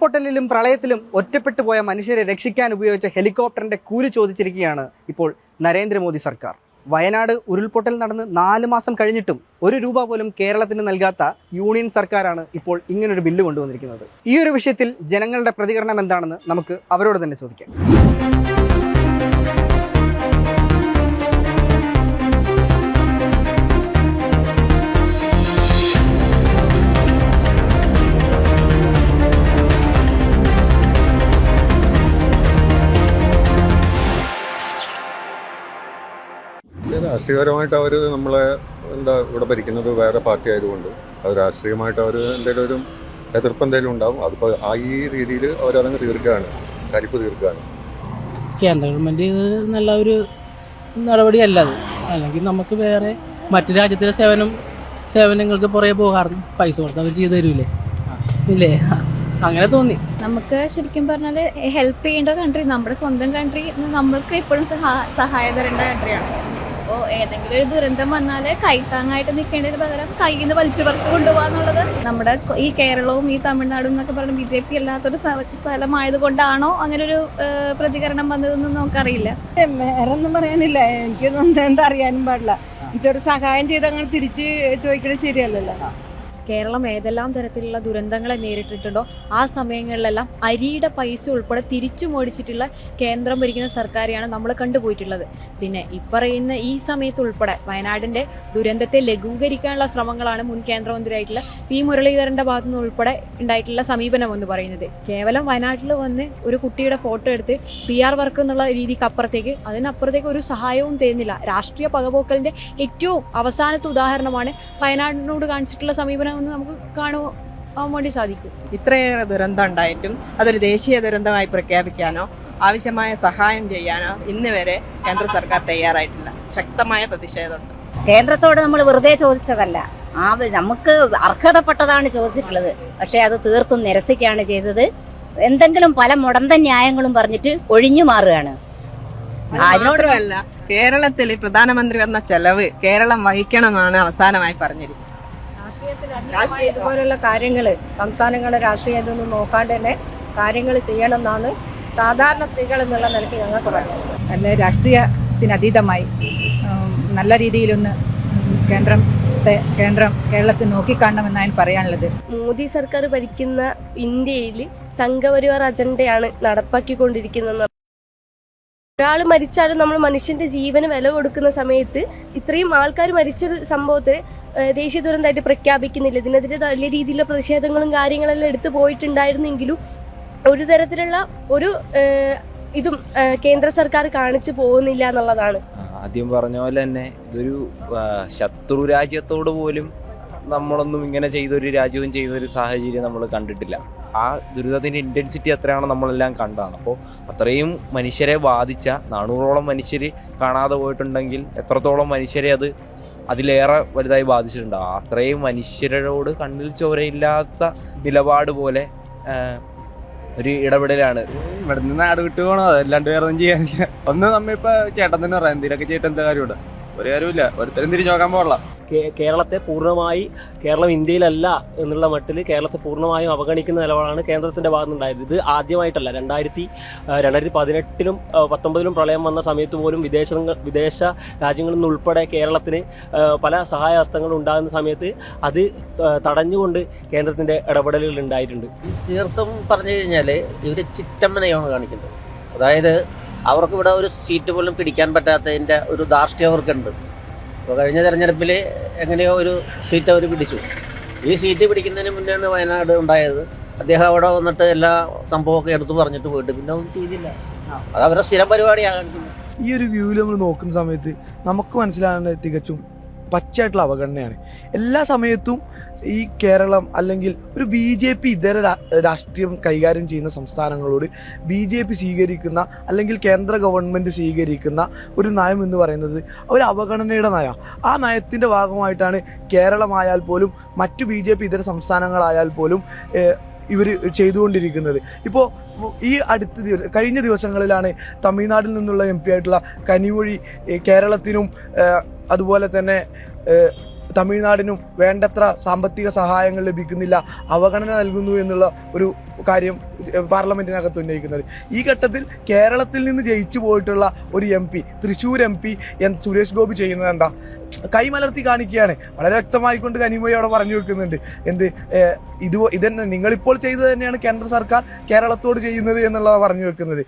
ഉരുൾപൊട്ടലിലും പ്രളയത്തിലും ഒറ്റപ്പെട്ടു പോയ മനുഷ്യരെ രക്ഷിക്കാൻ ഉപയോഗിച്ച ഹെലികോപ്റ്ററിന്റെ കൂലി ചോദിച്ചിരിക്കുകയാണ് ഇപ്പോൾ നരേന്ദ്രമോദി സർക്കാർ. വയനാട് ഉരുൾപൊട്ടൽ നടന്ന് 4 മാസം കഴിഞ്ഞിട്ടും ₹1 പോലും കേരളത്തിന് നൽകാത്ത യൂണിയൻ സർക്കാരാണ് ഇപ്പോൾ ഇങ്ങനൊരു ബില്ല് കൊണ്ടുവന്നിരിക്കുന്നത്. ഈ ഒരു വിഷയത്തിൽ ജനങ്ങളുടെ പ്രതികരണം എന്താണെന്ന് നമുക്ക് അവരോട് തന്നെ ചോദിക്കാം. രാഷ്ട്രീയപരമായിട്ട് അവർ നമ്മളെ ഇവിടെ ഭരിക്കുന്നത് വേറെ പാർട്ടി ആയതുകൊണ്ട് അത് രാഷ്ട്രീയമായിട്ട് അവർ എന്തെങ്കിലും ഒരു എതിർപ്പ് എന്തെങ്കിലും ഉണ്ടാവും. അതിപ്പോൾ ഈ രീതിയിൽ അവരതങ്ങ് തീർക്കുകയാണ്, കരിപ്പ് തീർക്കുകയാണ്. കേന്ദ്ര ഗവൺമെൻറ് ഇത് നല്ല ഒരു നടപടിയല്ല അത്. അല്ലെങ്കിൽ നമുക്ക് വേറെ മറ്റു രാജ്യത്തിലെ സേവനങ്ങൾക്ക് പുറകെ പോകാറുണ്ട്. പൈസ കൊടുത്ത് അവർ ചെയ്തു തരൂലേ ഇല്ലേ? അങ്ങനെ തോന്നി. നമുക്ക് ശരിക്കും പറഞ്ഞാൽ ഹെൽപ്പ് ചെയ്യേണ്ട കൺട്രി നമ്മുടെ സ്വന്തം കൺട്രി നമ്മൾക്ക് എപ്പോഴും സഹായം തരേണ്ട കൺട്രിയാണ്. അപ്പോൾ ഏതെങ്കിലും ഒരു ദുരന്തം വന്നാൽ കൈത്താങ്ങായിട്ട് നിൽക്കേണ്ടതിന് പകരം കയ്യിൽ നിന്ന് വലിച്ചു പറിച്ച് കൊണ്ടുപോകാന്നുള്ളത് നമ്മുടെ ഈ കേരളവും ഈ തമിഴ്നാടും എന്നൊക്കെ പറഞ്ഞ BJP അല്ലാത്തൊരു സ്ഥലമായത് കൊണ്ടാണോ അങ്ങനെ ഒരു പ്രതികരണം വന്നതെന്ന് നമുക്കറിയില്ല. വേറൊന്നും പറയാനില്ല. എനിക്കൊന്നും എന്താ അറിയാനും പാടില്ല. ഇതൊരു സഹായം ചെയ്ത് അങ്ങനെ തിരിച്ച് ചോദിക്കണത് ശരിയല്ലല്ലോ. കേരളം ഏതെല്ലാം തരത്തിലുള്ള ദുരന്തങ്ങളെ നേരിട്ടിട്ടുണ്ടോ ആ സമയങ്ങളിലെല്ലാം അരിയുടെ പൈസ ഉൾപ്പെടെ തിരിച്ചു മേടിച്ചിട്ടുള്ള കേന്ദ്രം ഭരിക്കുന്ന സർക്കാരെയാണ് നമ്മൾ കണ്ടുപോയിട്ടുള്ളത്. പിന്നെ ഇപ്പറയുന്ന ഈ സമയത്ത് ഉൾപ്പെടെ വയനാടിൻ്റെ ദുരന്തത്തെ ലഘൂകരിക്കാനുള്ള ശ്രമങ്ങളാണ് മുൻ കേന്ദ്രമന്ത്രിയായിട്ടുള്ള P. മുരളീധരൻ്റെ ഭാഗത്തു നിന്ന് ഉൾപ്പെടെ ഉണ്ടായിട്ടുള്ള സമീപനം എന്ന് പറയുന്നത്. കേവലം വയനാട്ടിൽ വന്ന് ഒരു കുട്ടിയുടെ ഫോട്ടോ എടുത്ത് PR വർക്ക് എന്നുള്ള രീതിക്ക് അപ്പുറത്തേക്ക് അതിനപ്പുറത്തേക്ക് ഒരു സഹായവും തരുന്നില്ല. രാഷ്ട്രീയ പകപോക്കലിൻ്റെ ഏറ്റവും അവസാനത്തെ ഉദാഹരണമാണ് വയനാടിനോട് കാണിച്ചിട്ടുള്ള സമീപനം എന്ന് നമുക്ക് കാണുവാൻ വേണ്ടി സാധിക്കും. ഇത്രയേറെ ദുരന്തം ഉണ്ടായിട്ടും അതൊരു ദേശീയ ദുരന്തമായി പ്രഖ്യാപിക്കാനോ ആവശ്യമായ സഹായം ചെയ്യാനോ ഇന്ന് വരെ കേന്ദ്ര സർക്കാർ തയ്യാറായിട്ടില്ല. ശക്തമായ പ്രതിഷേധമുണ്ട്. കേന്ദ്രത്തോട് നമ്മൾ വെറുതെ ചോദിച്ചതല്ല, നമുക്ക് അർഹതപ്പെട്ടതാണ് ചോദിച്ചിട്ടുള്ളത്. പക്ഷേ അത് തീർത്തും നിരസിക്കുകയാണ് ചെയ്തത്. എന്തെങ്കിലും പല മുടന്തൻ ന്യായങ്ങളും പറഞ്ഞിട്ട് ഒഴിഞ്ഞു മാറുകയാണ്. അതിനോടുമല്ല, കേരളത്തിൽ പ്രധാനമന്ത്രി വന്ന ചെലവ് കേരളം വഹിക്കണമെന്നാണ് അവസാനമായി പറഞ്ഞിരിക്കുന്നത്. ഇതുപോലുള്ള കാര്യങ്ങൾ സംസ്ഥാനങ്ങളുടെ രാഷ്ട്രീയത്തിൽ നോക്കാണ്ട് തന്നെ കാര്യങ്ങൾ ചെയ്യണമെന്നാണ് സാധാരണ സ്ത്രീകൾ എന്നുള്ള നിലയ്ക്ക് ഞങ്ങൾക്ക് പറയുന്നത്. നല്ല രാഷ്ട്രീയത്തിനതീതമായി നല്ല രീതിയിലൊന്ന് കേന്ദ്രം കേരളത്തിൽ നോക്കിക്കാണണമെന്നാണ് പറയാനുള്ളത്. മോദി സർക്കാർ ഭരിക്കുന്ന ഇന്ത്യയിൽ സംഘപരിവാർ അജണ്ടയാണ് നടപ്പാക്കിക്കൊണ്ടിരിക്കുന്നത്. ഒരാൾ മരിച്ചാലും നമ്മൾ മനുഷ്യന്റെ ജീവന് വില കൊടുക്കുന്ന സമയത്ത് ഇത്രയും ആൾക്കാർ മരിച്ചൊരു സംഭവത്തെ ദേശീയ ദുരന്തമായിട്ട് പ്രഖ്യാപിക്കുന്നില്ല. ഇതിനെതിരെ വലിയ രീതിയിലുള്ള പ്രതിഷേധങ്ങളും കാര്യങ്ങളെല്ലാം എടുത്തു പോയിട്ടുണ്ടായിരുന്നെങ്കിലും ഒരു തരത്തിലുള്ള ഒരു ഇതും കേന്ദ്ര സർക്കാർ കാണിച്ചു പോകുന്നില്ല എന്നുള്ളതാണ്. ആദ്യം പറഞ്ഞ പോലെ തന്നെ ഇതൊരു ശത്രു രാജ്യത്തോട് പോലും നമ്മളൊന്നും ഇങ്ങനെ ചെയ്തൊരു രാജ്യവും ചെയ്തൊരു സാഹചര്യം നമ്മൾ കണ്ടിട്ടില്ല. ആ ദുരിതത്തിൻ്റെ ഇൻറ്റൻസിറ്റി എത്രയാണോ നമ്മളെല്ലാം കണ്ടതാണ്. അപ്പോൾ അത്രയും മനുഷ്യരെ ബാധിച്ച 400ഓളം മനുഷ്യർ കാണാതെ പോയിട്ടുണ്ടെങ്കിൽ എത്രത്തോളം മനുഷ്യരെ അത് അതിലേറെ വലുതായി ബാധിച്ചിട്ടുണ്ടാകും. അത്രയും മനുഷ്യരോട് കണ്ണിൽ ചോരയില്ലാത്ത നിലപാട് പോലെ ഒരു ഇടപെടലാണ്. ഇവിടെ നിന്ന് നാട് വിട്ടു പോകണോ, അതല്ലാണ്ട് വേറെ ഒന്നും ചെയ്യാനില്ല. ഒന്ന് നമ്മളിപ്പോൾ ചേട്ടൻ തന്നെ പറയാം, എന്തിനൊക്കെ ചെയ്തിട്ട് എന്താ കാര്യമുണ്ട്? ഒരു കാര്യമില്ല, ഒരുത്തരും തിരിച്ചു നോക്കാൻ പോകല. കേരളത്തെ പൂർണ്ണമായി കേരളം ഇന്ത്യയിലല്ല എന്നുള്ള മട്ടിൽ കേരളത്തെ പൂർണ്ണമായും അവഗണിക്കുന്ന നിലപാടാണ് കേന്ദ്രത്തിൻ്റെ ഭാഗത്തുനിന്നുണ്ടായത്. ഇത് ആദ്യമായിട്ടല്ല. 2018-ലും 2019-ലും പ്രളയം വന്ന സമയത്ത് പോലും വിദേശ രാജ്യങ്ങളിൽ നിന്നുൾപ്പെടെ കേരളത്തിന് പല സഹായഹസ്തങ്ങളും ഉണ്ടാകുന്ന സമയത്ത് അത് തടഞ്ഞുകൊണ്ട് കേന്ദ്രത്തിൻ്റെ ഇടപെടലുകൾ ഉണ്ടായിട്ടുണ്ട്. തീർത്തും പറഞ്ഞു കഴിഞ്ഞാൽ ഇവർ ചിറ്റമ്മനെയാണ് കാണിക്കുന്നത്. അതായത് അവർക്ക് ഇവിടെ ഒരു സീറ്റ് പോലും പിടിക്കാൻ പറ്റാത്തതിൻ്റെ ഒരു ധാർഷ്ട്യം അവർക്കുണ്ട്. അപ്പോൾ കഴിഞ്ഞ തെരഞ്ഞെടുപ്പിൽ എങ്ങനെയോ ഒരു സീറ്റ് അവർ പിടിച്ചു. ഈ സീറ്റ് പിടിക്കുന്നതിന് മുന്നെയാണ് വയനാട് ഉണ്ടായത്. അദ്ദേഹം അവിടെ വന്നിട്ട് എല്ലാ സംഭവമൊക്കെ എടുത്തു പറഞ്ഞിട്ട് പോയിട്ട് പിന്നെ ഒന്നും ചെയ്തില്ല. അത് അവരുടെ സ്ഥിരം പരിപാടിയാണ്. ഈ ഒരു വ്യൂവിൽ നമ്മൾ നോക്കുന്ന സമയത്ത് നമുക്ക് മനസ്സിലാകുന്നത് തികച്ചും പച്ചയായിട്ടുള്ള അവഗണനയാണ്. എല്ലാ സമയത്തും ഈ കേരളം അല്ലെങ്കിൽ ഒരു BJP ഇതര രാഷ്ട്രീയം കൈകാര്യം ചെയ്യുന്ന സംസ്ഥാനങ്ങളോട് BJP സ്വീകരിക്കുന്ന അല്ലെങ്കിൽ കേന്ദ്ര ഗവൺമെൻറ് സ്വീകരിക്കുന്ന ഒരു നയം എന്ന് പറയുന്നത് ഒരു അവഗണനയുടെ നയമാണ്. ആ നയത്തിൻ്റെ ഭാഗമായിട്ടാണ് കേരളമായാൽ പോലും മറ്റു BJP ഇതര സംസ്ഥാനങ്ങളായാൽ പോലും ഇവർ ചെയ്തുകൊണ്ടിരിക്കുന്നത്. ഇപ്പോൾ ഈ കഴിഞ്ഞ ദിവസങ്ങളിലാണ് തമിഴ്നാട്ടിൽ നിന്നുള്ള MP ആയിട്ടുള്ള കനിമൊഴി കേരളത്തിനും അതുപോലെ തന്നെ തമിഴ്നാടിനും വേണ്ടത്ര സാമ്പത്തിക സഹായങ്ങൾ ലഭിക്കുന്നില്ല, അവഗണന നൽകുന്നു എന്നുള്ള ഒരു കാര്യം പാർലമെന്റിനകത്ത് ഉന്നയിക്കുന്നത്. ഈ ഘട്ടത്തിൽ കേരളത്തിൽ നിന്ന് ജയിച്ചു പോയിട്ടുള്ള ഒരു MP, തൃശ്ശൂർ MP സുരേഷ് ഗോപി ചെയ്യുന്നത് എന്താ? കൈമലർത്തി കാണിക്കുകയാണ്. വളരെ വ്യക്തമായിക്കൊണ്ട് കനിമൊഴി അവിടെ പറഞ്ഞു വെക്കുന്നുണ്ട്. ഇതന്നെ നിങ്ങളിപ്പോൾ ചെയ്തത് തന്നെയാണ് കേന്ദ്ര സർക്കാർ കേരളത്തോട് ചെയ്യുന്നത് എന്നുള്ളതാണ് പറഞ്ഞു വെക്കുന്നത്.